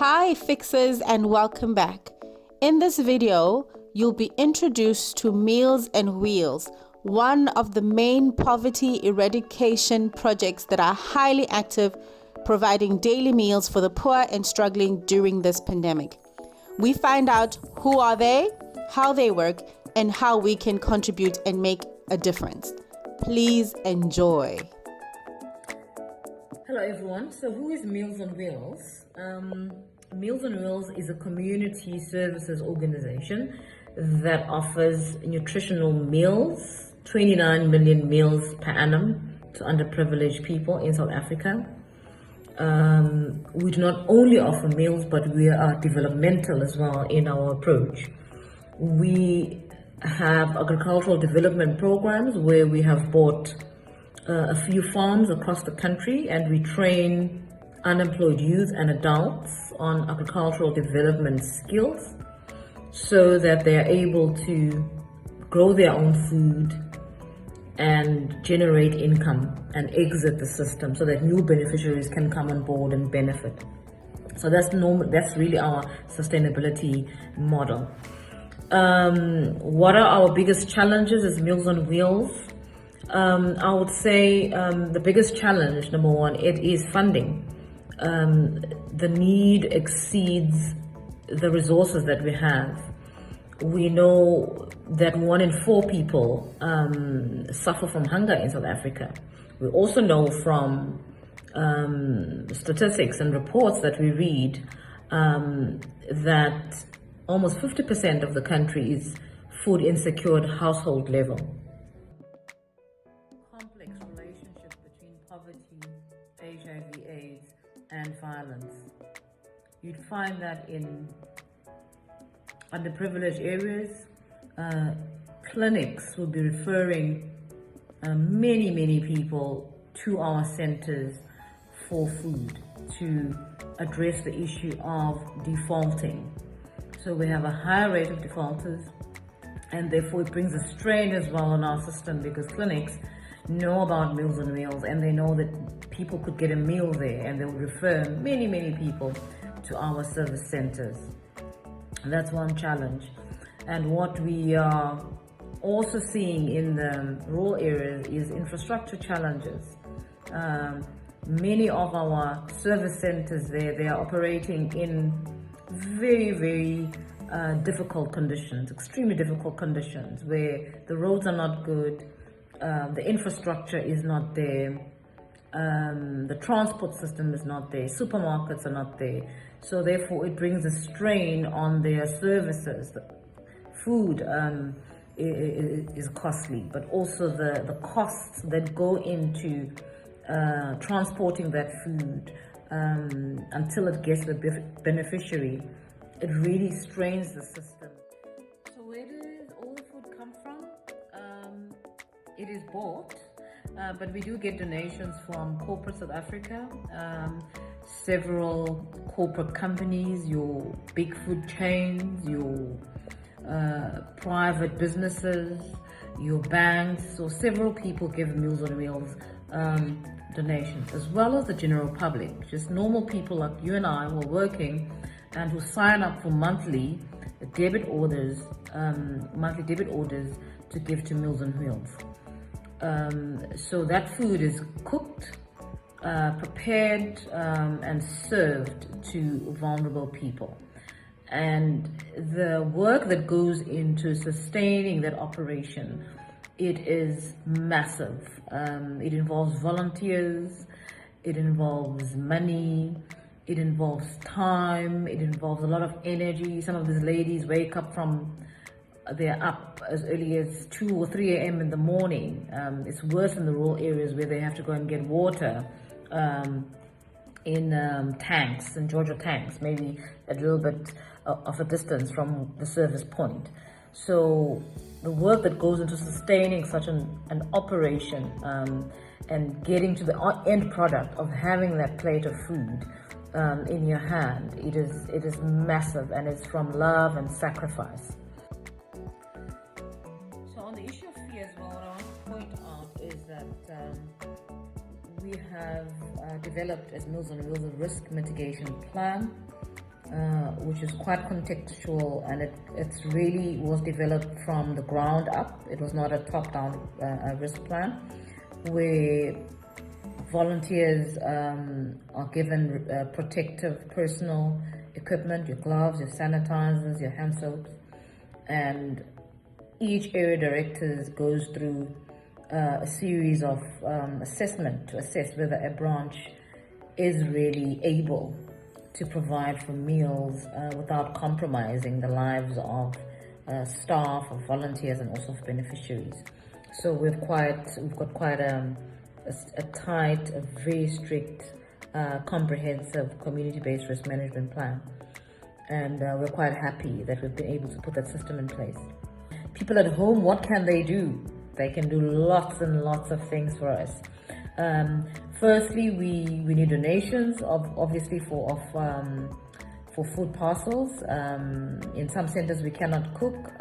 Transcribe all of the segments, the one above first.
Hi fixers, and welcome back. In this video, you'll be introduced to Meals and Wheels, one of the main poverty eradication projects that are highly active, providing daily meals for the poor and struggling during this pandemic. We find out who are they, how they work, and how we can contribute and make a difference. Please enjoy. Hello everyone. So who is Meals on Wheels? Meals on Wheels is a community services organization that offers nutritional meals, 29 million meals per annum to underprivileged people in South Africa. We do not only offer meals, but we are developmental as well in our approach. We have agricultural development programs where we have bought a few farms across the country, and we train unemployed youth and adults on agricultural development skills so that they are able to grow their own food and generate income and exit the system so that new beneficiaries can come on board and benefit. So that's really our sustainability model. What are our biggest challenges as Meals on Wheels? I would say the biggest challenge, number one, it is funding. The need exceeds the resources that we have. We know that 1 in 4 people suffer from hunger in South Africa. We also know from statistics and reports that we read that almost 50% of the country is food insecure household level. Complex relationship between poverty, HIV/AIDS, and violence. You'd find that in underprivileged areas, clinics will be referring many people to our centers for food to address the issue of defaulting. So we have a higher rate of defaulters, and therefore it brings a strain as well on our system, because clinics know about Meals on Wheels and they know that people could get a meal there, and they'll refer many people to our service centers. That's one challenge. And what we are also seeing in the rural areas is infrastructure challenges. Many of our service centers there, they are operating in very difficult conditions, extremely difficult conditions, where the roads are not good, the infrastructure is not there, the transport system is not there, supermarkets are not there. So therefore it brings a strain on their services. The food is costly, but also the costs that go into transporting that food until it gets to the beneficiary, it really strains the system. So where does all the food come from? It is bought, but we do get donations from corporate South Africa, several corporate companies, your big food chains, your private businesses, your banks. So several people give Meals on Wheels donations, as well as the general public, just normal people like you and I who are working and who sign up for monthly debit orders to give to Meals on Wheels. So that food is cooked, prepared, and served to vulnerable people. And the work that goes into sustaining that operation, it is massive. It involves volunteers, it involves money, it involves time, it involves a lot of energy. Some of these ladies wake up they're up as early as 2 or 3 a.m. in the morning. It's worse in the rural areas where they have to go and get water in tanks, in Georgia tanks, maybe a little bit of a distance from the service point. So the work that goes into sustaining such an operation and getting to the end product of having that plate of food in your hand, it is massive, and it's from love and sacrifice. So on the issue of fee as well, what I want to point out is that we have developed as Meals on Wheels a risk mitigation plan which is quite contextual, and it's really was developed from the ground up. It was not a top-down risk plan, where volunteers are given protective personal equipment, your gloves, your sanitizers, your hand soaps, and each area director goes through a series of assessment to assess whether a branch is really able to provide for meals without compromising the lives of staff, of volunteers, and also of beneficiaries. So we've got quite a tight, a very strict, comprehensive community-based risk management plan, and we're quite happy that we've been able to put that system in place. People at home, what can they do? They can do lots and lots of things for us. Firstly, we need donations, obviously for food parcels. In some centers we cannot cook.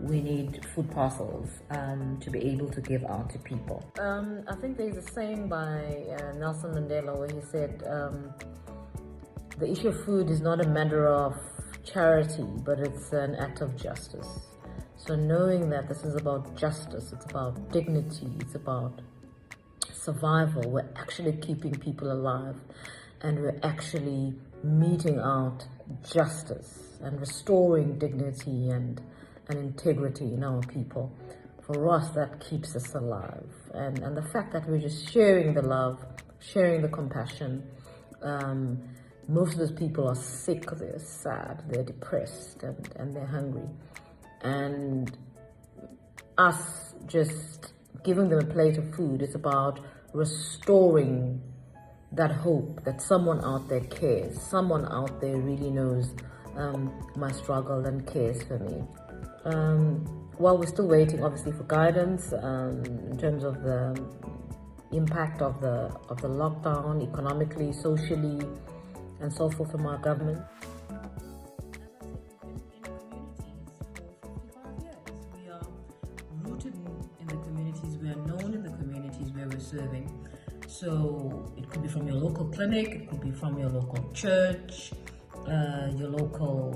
We need food parcels to be able to give out to people. I think there's a saying by Nelson Mandela where he said, the issue of food is not a matter of charity, but it's an act of justice. So knowing that this is about justice, it's about dignity, it's about survival, we're actually keeping people alive, and we're actually meting out justice and restoring dignity and integrity in our people. For us, that keeps us alive. And the fact that we're just sharing the love, sharing the compassion. Most of those people are sick, they're sad, they're depressed, and they're hungry. And us just giving them a plate of food is about restoring that hope that someone out there cares, someone out there really knows my struggle and cares for me. While we're still waiting, obviously, for guidance in terms of the impact of the lockdown economically, socially, and so forth from our government. We are rooted in the communities, we are known in the communities where we're serving. So it could be from your local clinic, it could be from your local church, your local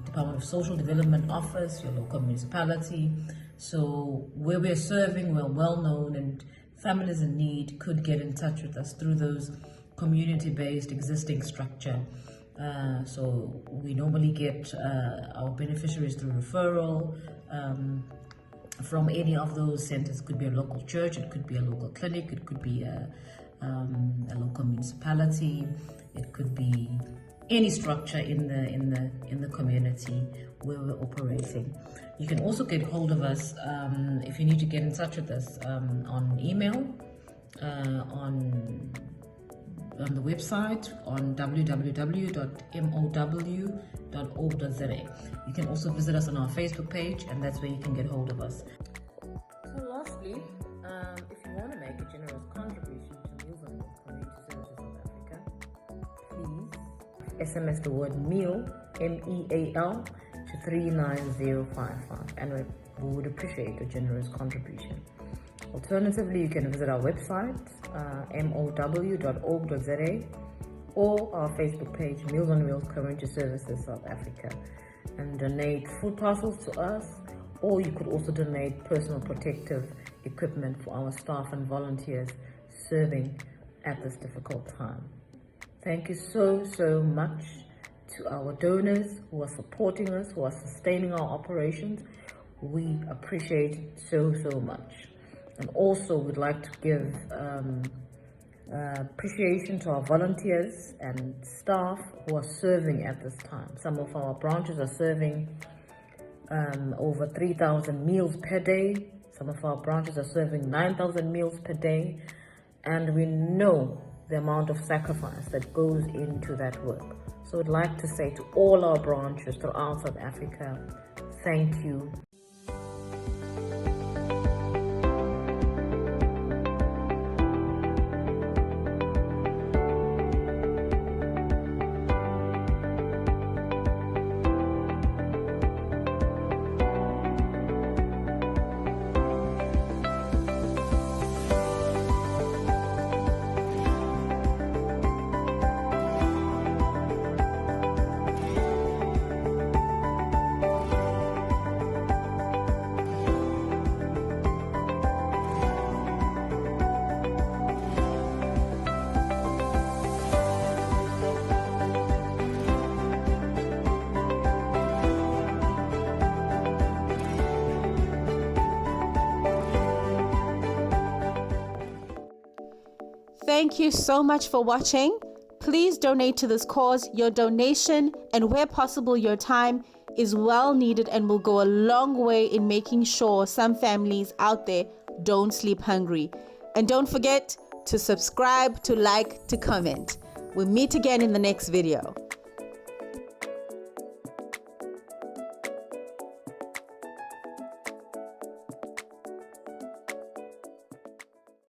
Department of Social Development office, your local municipality. So where we're serving, we're well known, and families in need could get in touch with us through those community-based existing structure. So we normally get our beneficiaries through referral from any of those centers. It could be a local church, it could be a local clinic, it could be a local municipality, it could be any structure in the community where we're operating. You can also get hold of us if you need to get in touch with us on email, on the website, on www.mow.org.za. You can also visit us on our Facebook page, and that's where you can get hold of us. So lastly, if you want to make a generous contribution to Meals on Wheels Community Services South Africa, please SMS the word meal, MEAL, to 39055, and we would appreciate a generous contribution. Alternatively, you can visit our website, mow.org.za, or our Facebook page, Meals on Wheels Community Services South Africa, and donate food parcels to us, or you could also donate personal protective equipment for our staff and volunteers serving at this difficult time. Thank you so much to our donors who are supporting us, who are sustaining our operations. We appreciate it so much. And also we'd like to give appreciation to our volunteers and staff who are serving at this time. Some of our branches are serving over 3,000 meals per day. Some of our branches are serving 9,000 meals per day. And we know the amount of sacrifice that goes into that work. So I'd like to say to all our branches throughout South Africa, thank you. Thank you so much for watching. Please donate to this cause. Your donation and where possible your time is well needed and will go a long way in making sure some families out there don't sleep hungry. And don't forget to subscribe, to like, to comment. We'll meet again in the next video.